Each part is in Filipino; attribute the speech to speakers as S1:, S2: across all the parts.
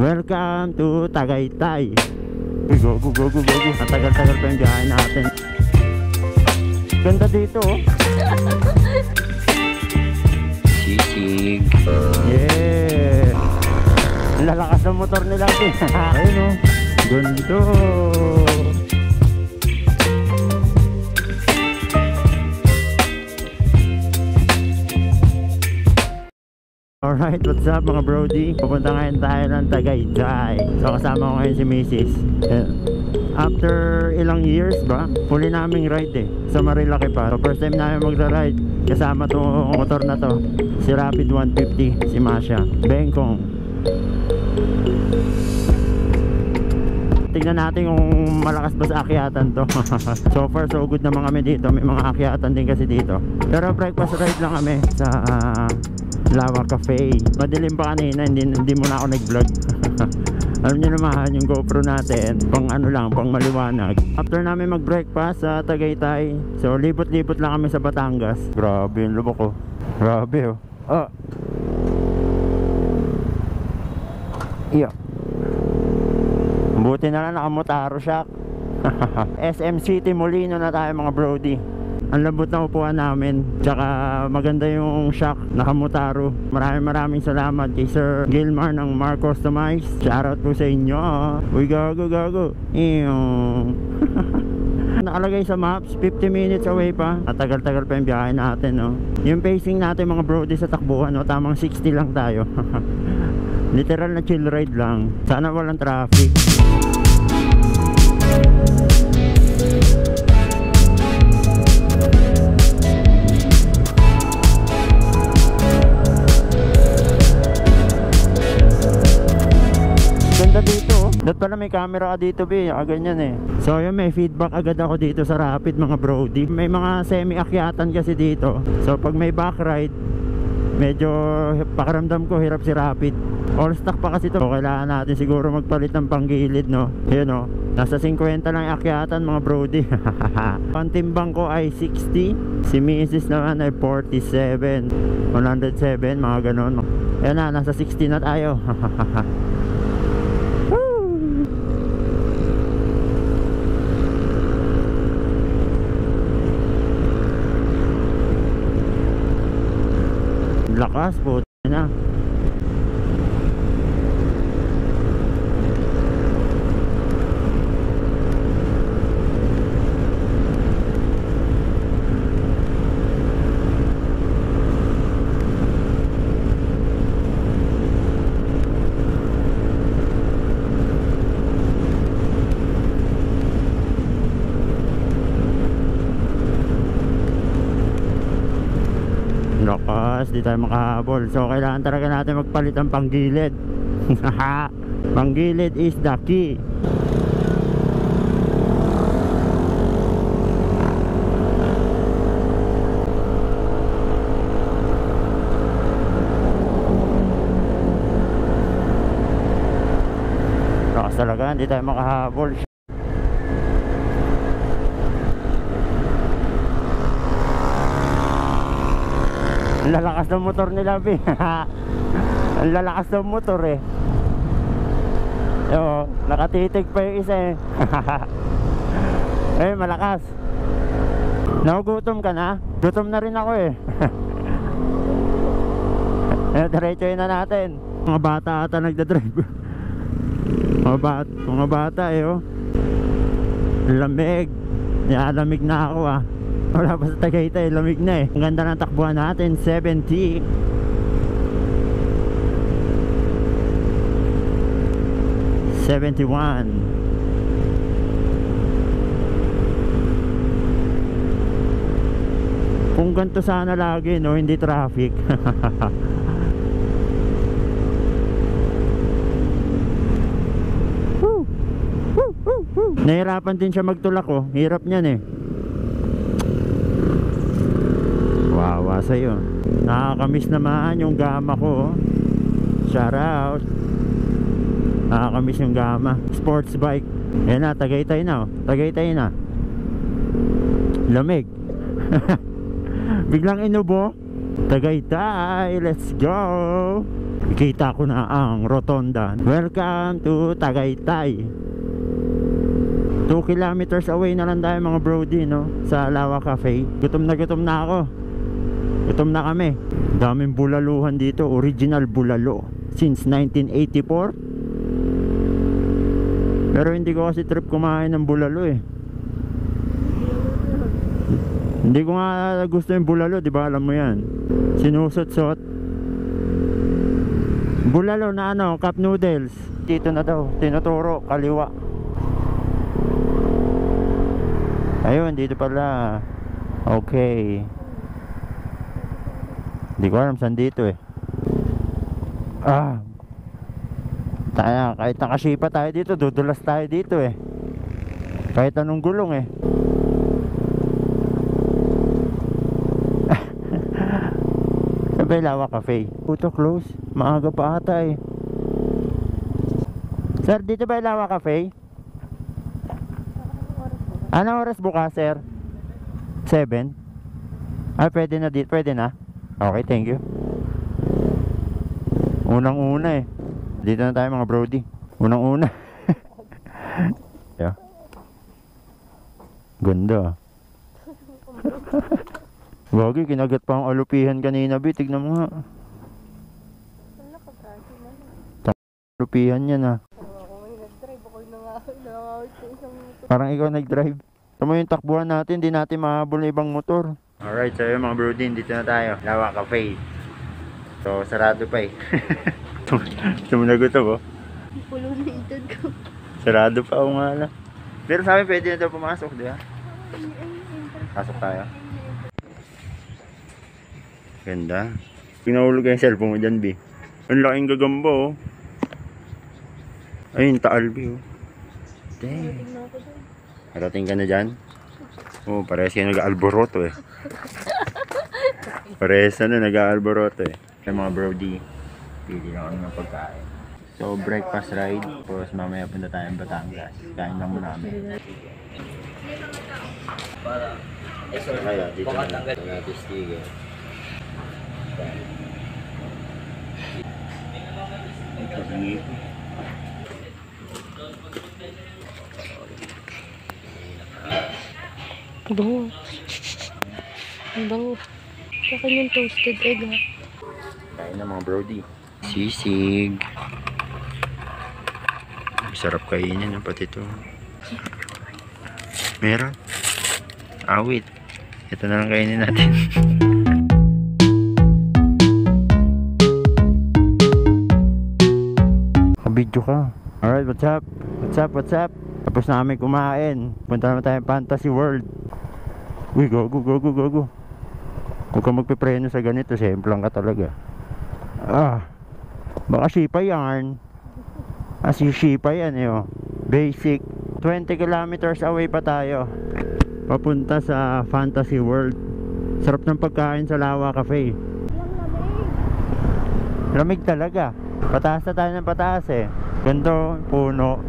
S1: Welcome to Tagaytay. Go. Ang tagal-tagal pa yung biyahe natin. Ganda dito oh.
S2: Sisig.
S1: Yeah. Lalakas ng motor nila. Ayun oh. Ganda. Alright, what's up mga brody? Pupunta ngayon tayo ng Tagaytay. So kasama ko ngayon si Mrs. After ilang years ba, huli naming ride sa Marilaki pa. So first time namin magra-ride kasama tong motor na to, si Rapid 150, si Masha Bengkong. Tingnan natin kung malakas ba sa akyatan to. So far so good naman kami dito. May mga akyatan din kasi dito. Pero breakfast ride lang kami sa Lawa Cafe. Madilim pa kanina, hindi muna ako nag-vlog. Alam niyo naman yung GoPro natin, pang ano lang, pang maliwanag. After namin mag-breakfast sa Tagaytay, so libot-libot lang kami sa Batangas. Grabe yung lubok ko. Grabe oh. Iyo. Buti na lang nakamotaro shock. SM City Molino na tayo mga brody. Ang lambot na upuan namin, tsaka maganda yung shock, nakamotaro. Maraming salamat kay Sir Gilmar ng Mar Customize. Shoutout po sa inyo. Uy, gago. Nakalagay sa maps, 50 minutes away pa. At tagal-tagal pa yung biyahe natin no? Yung pacing natin mga brody sa takbuhan no? Tamang 60 lang tayo. Literal na chill ride lang. Sana walang traffic. Ganda dito. Dapat pala may camera ka dito ganyan eh. So yun, may feedback agad ako dito sa Rapid mga brody. May mga semi-akyatan kasi dito. So pag may back ride, medyo pakiramdam ko hirap si Rapid. All stock pa kasi ito. So, kailangan natin siguro magpalit ng panggilid no. Yun no. Nasa 50 lang yung akyatan mga brody. Ang timbang ko ay 60. Si Mrs. naman ay 47, 107 mga ganon. Ayan na, nasa 60 na tayo. Lakas po na. Lakas, di tayo makahabol. So kailangan talaga natin magpalit ang panggilid. Panggilid is the key. Lakas talaga, di tayo makahabol. Ang lalakas ng motor nila ang lalakas ng motor eh. Yo, nakatitig pa yung isa eh. Eh, malakas. Nagugutom ka na? Gutom na rin ako eh. Diretsoin na natin. Mga bata ata nagdadrive. Mga bata eh oh. Lamig. Lamig na ako ah. Wala pa sa Tagaytay, lamig na eh. Ang ganda ng takbuhan natin, 70. Kung ganito sana lagi no, hindi traffic. Nahirapan din siya magtulak oh. Hirap niyan eh. Wawa sa'yo. Nakakamiss naman yung gama ko. Shout out. Nakakamiss yung gama. Sports bike. Yan na, Tagaytay na Tagaytay na. Lamig. Biglang inubo. Tagaytay, let's go. Kita ko na ang rotonda. Welcome to Tagaytay. 2 kilometers away na lang tayo mga brody, no? Sa Lawa Cafe. Gutom na ako. Gutom na kami. Daming bulaluhan dito. Original bulalo. Since 1984. Pero hindi ko kasi trip kumain ng bulalo eh. Hindi ko nga gusto yung bulalo, di ba? Alam mo yan. Sinusot-sot. Bulalo na ano, cup noodles. Dito na daw, tinuturo, kaliwa. Ayun, dito pala. Okay. Hindi ko alam saan dito eh. Tayo, kahit nakasipa tayo dito, dudulas tayo dito eh. Kahit anong gulong eh. Sabay Lawa Cafe. Puto close. Maaga pa ata eh. Sir, dito ba Lawa Cafe? Anong oras bukas, sir? 7? Ay, pwede na dito. Pwede na? Okay, thank you. Unang-una eh. Dito na tayo mga brody. Unang-una. Yeah. Ganda. Bagay, kinagat pa ang alupihan kanina, bi. Tignan mo nga. Alupihan yan ah. Parang ikaw nag-drive. Tama yung takbuhan natin, di natin mahabol na ibang motor. Alright, so yun mga brody, dito na tayo. Lawa Cafe. So, sarado pa eh. Sumunagot ako.
S3: Pulo na itad ko.
S1: Sarado pa ako nga lang. Pero sa amin pwede na daw pumasok, di ba? Pasok tayo. Ganda. Pinahulog yung cellphone mo dyan, B. Ang laking gagamba, oh. Ayun, taal, B, oh. Dang. Narating ka na dyan? Oh, parehas kayo nag-alboroto, eh. Parehas na nag-alboroto, eh. Kaya mga brody, pili lang kami ng pagkain. So, breakfast ride. Tapos mamaya punta tayong Batangas. Kain lang muna kami. Kaya, dito na lang. Natin sticker.
S3: Bango. Ang bango. Saka yung toasted egg ha.
S1: Kain na mga brody. Sisig. Sarap kainin ng pati ito. Meron. Awit. Ito na lang kainin natin. Kabidyo ka. Alright, what's up? What's up? Tapos na kami kumain. Punta naman tayo Fantasy World. Uy, go. Huwag ka magpipreno sa ganito. Semplang ka talaga. Baka Shipa yarn. Si Shipa yan eh, oh. Basic. 20 kilometers away pa tayo. Papunta sa Fantasy World. Sarap ng pagkain sa Lawa Cafe. Lamig talaga. Pataas na tayo ng pataas eh. Ganda, puno.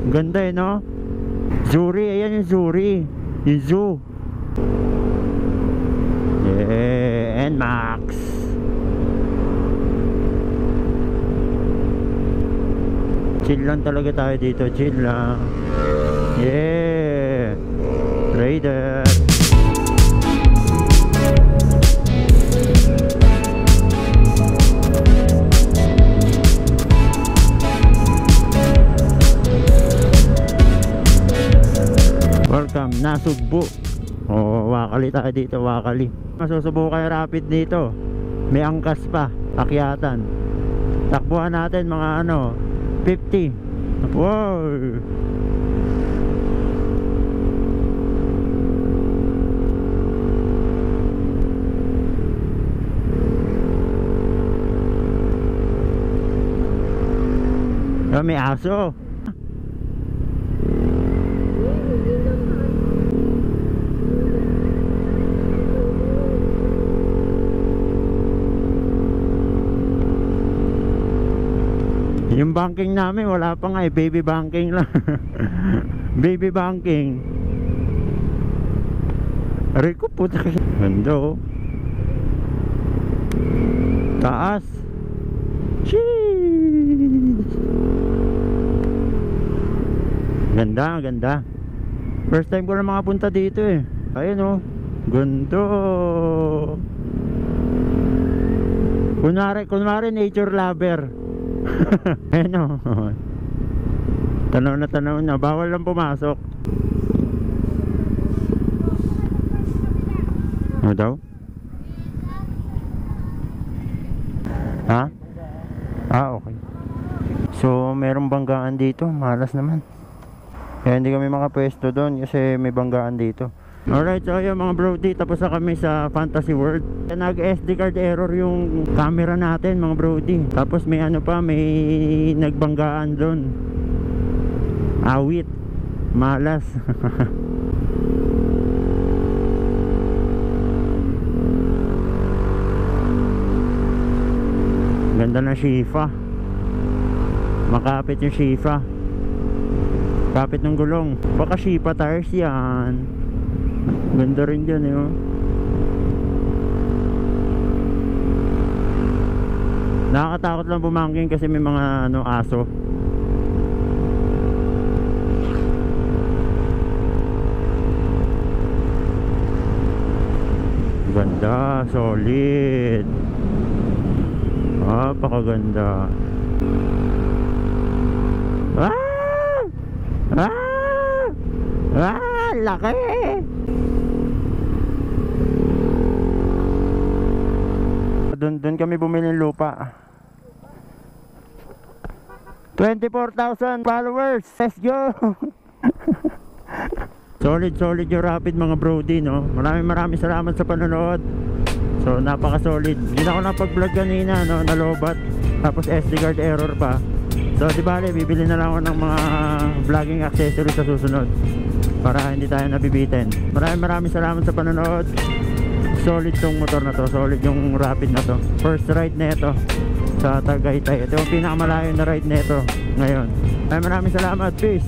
S1: Ganda eh, no? Zuri, ayan yung Zuri. Yung zoo. Yeah, and Max. Chill lang talaga tayo dito, chill lang. Yeah. Raider. Welcome, Nasugbo. Wakali tayo dito, Wakali. Masusubukan kayo rapid dito. May angkas pa, akyatan. Takbuhan natin mga 50. Wow. May aso. Yung banking namin wala pa nga eh, baby banking lang. Baby banking. Aray ko puta. Ganda oh. Taas. Sheesh! Ganda, ganda. First time ko na makapunta dito eh. Ayun oh. Gundo. Kunwari nature lover. Ayun oh. Tanaw na. Bawal lang pumasok. Ano daw? Ha? Okay. So, merong banggaan dito. Malas naman. Kaya hindi kami makapwesto doon kasi may banggaan dito. Alright, so yun mga brody, tapos na kami sa Fantasy World. Nag-SD card error yung camera natin mga brody. Tapos may ano pa, may nagbanggaan doon. Awit. Malas. Ganda ng Shifa. Makapit yung Shifa. Kapit ng gulong. Baka Shifa tires yan. Ganda rin dyan eh oh. Nakakatakot lang bumangking kasi may mga ano, aso. Ganda, solid. Pakaganda. Laki. Doon kami bumili ng lupa. 24,000 followers. Let's go. Solid yung Rapid mga brody no. Maraming salamat sa panonood. So napaka-solid. Hindi na ako napag-vlog kanina no, nalobat. Tapos SD card error pa. So di bale, bibili na lang ako ng mga vlogging accessories sa susunod para hindi tayo nabibitin. Maraming salamat sa panonood. Solid tong motor na to. Solid yung Rapid na to. First ride na ito sa Tagaytay. Ito yung pinakamalayo na ride na ito ngayon. Maraming salamat. Peace.